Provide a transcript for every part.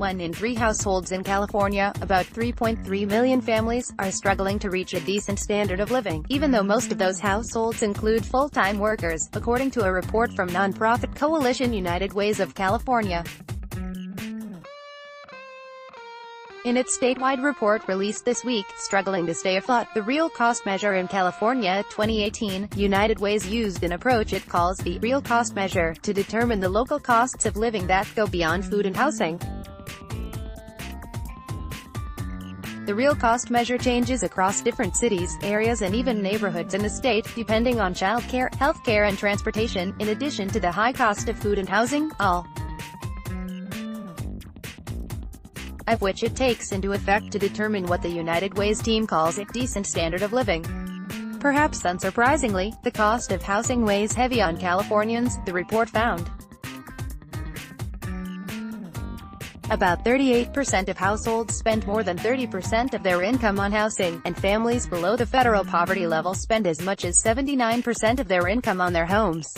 1 in 3 households in California, about 3.3 million families, are struggling to reach a decent standard of living, even though most of those households include full-time workers, according to a report from nonprofit coalition United Ways of California. In its statewide report released this week, Struggling to Stay Afloat, the Real Cost Measure in California, 2018, United Ways used an approach it calls the Real Cost Measure to determine the local costs of living that go beyond food and housing. The Real Cost Measure changes across different cities, areas and even neighborhoods in the state, depending on childcare, healthcare and transportation, in addition to the high cost of food and housing, all of which it takes into effect to determine what the United Ways team calls a decent standard of living. Perhaps unsurprisingly, the cost of housing weighs heavy on Californians, the report found. About 38% of households spend more than 30% of their income on housing, and families below the federal poverty level spend as much as 79% of their income on their homes.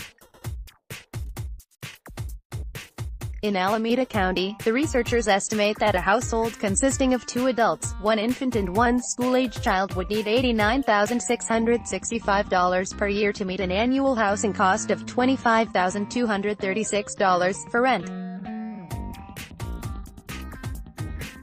In Alameda County, the researchers estimate that a household consisting of 2 adults, 1 infant and 1 school-aged child would need $89,665 per year to meet an annual housing cost of $25,236 for rent.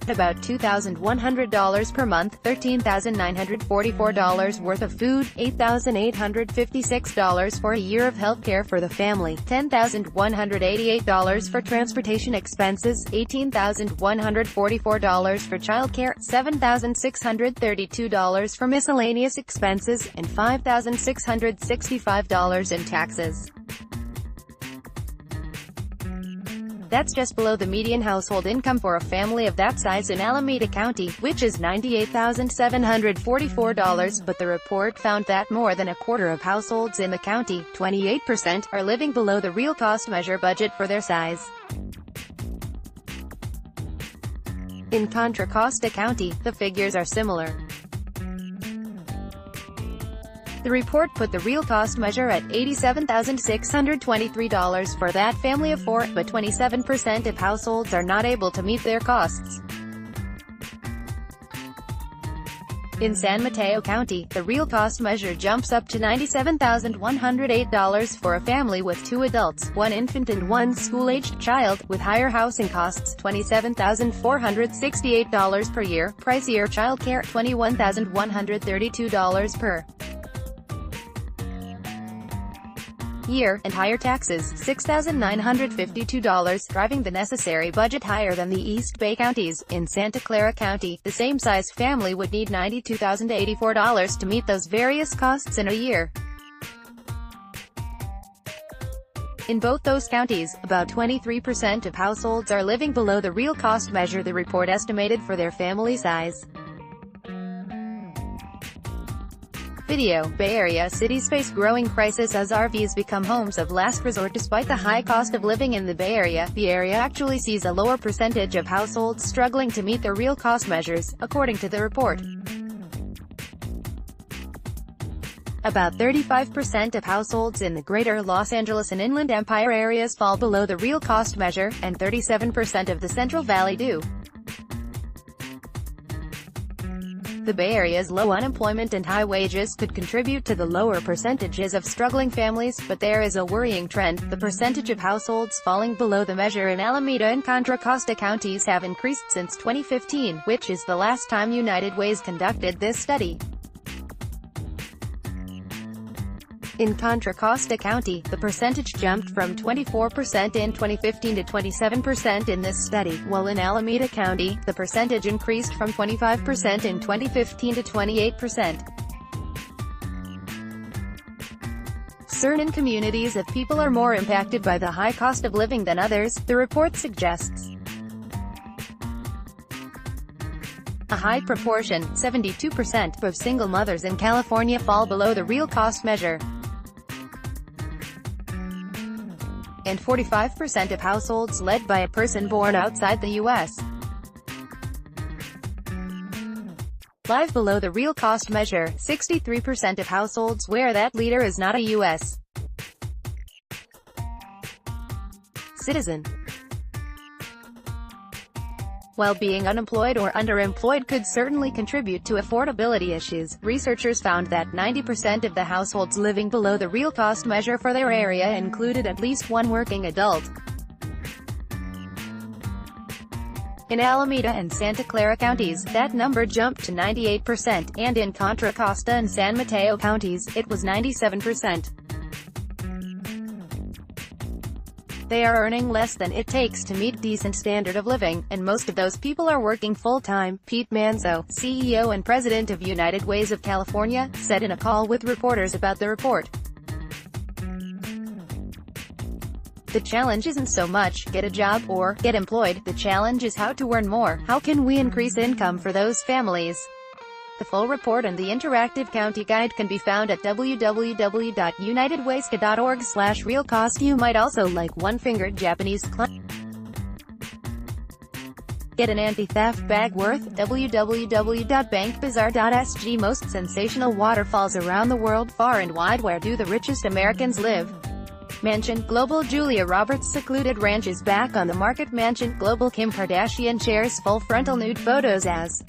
About $2,100 per month, $13,944 worth of food, $8,856 for a year of health care for the family, $10,188 for transportation expenses, $18,144 for childcare, $7,632 for miscellaneous expenses, and $5,665 in taxes. That's just below the median household income for a family of that size in Alameda County, which is $98,744, but the report found that more than a quarter of households in the county, 28%, are living below the Real Cost Measure budget for their size. In Contra Costa County, the figures are similar. The report put the Real Cost Measure at $87,623 for that family of 4, but 27% of households are not able to meet their costs. In San Mateo County, the Real Cost Measure jumps up to $97,108 for a family with 2 adults, 1 infant and 1 school-aged child, with higher housing costs, $27,468 per year, pricier childcare, $21,132 per year, and higher taxes, $6,952, driving the necessary budget higher than the East Bay counties. In Santa Clara County, the same-size family would need $92,084 to meet those various costs in a year. In both those counties, about 23% of households are living below the Real Cost Measure the report estimated for their family size. Video: Bay Area cities face growing crisis as RVs become homes of last resort. Despite the high cost of living in the Bay Area, the area actually sees a lower percentage of households struggling to meet their real cost measures, according to the report. About 35% of households in the greater Los Angeles and Inland Empire areas fall below the Real Cost Measure, and 37% of the Central Valley do. The Bay Area's low unemployment and high wages could contribute to the lower percentages of struggling families, but there is a worrying trend. The percentage of households falling below the measure in Alameda and Contra Costa counties have increased since 2015, which is the last time United Ways conducted this study. In Contra Costa County, the percentage jumped from 24% in 2015 to 27% in this study, while in Alameda County, the percentage increased from 25% in 2015 to 28%. Certain communities of people are more impacted by the high cost of living than others, the report suggests. A high proportion, 72%, of single mothers in California fall below the Real Cost Measure. And 45% of households led by a person born outside the U.S. live below the Real Cost Measure. 63% of households where that leader is not a U.S. citizen. While being unemployed or underemployed could certainly contribute to affordability issues, researchers found that 90% of the households living below the real cost measure for their area included at least one working adult. In Alameda and Santa Clara counties, that number jumped to 98%, and in Contra Costa and San Mateo counties, it was 97%. They are earning less than it takes to meet decent standard of living, and most of those people are working full-time, Pete Manzo, CEO and president of United Ways of California, said in a call with reporters about the report. The challenge isn't so much, get a job, or, get employed, the challenge is how to earn more. How can we increase income for those families? The full report and the interactive county guide can be found at www.unitedwayska.org/realcost. You might also like one-fingered Japanese clown. Get an anti-theft bag worth www.bankbazaar.sg. Most sensational waterfalls around the world, far and wide. Where do the richest Americans live? Mansion Global. Julia Roberts' secluded ranch is back on the market. Mansion Global. Kim Kardashian shares full frontal nude photos as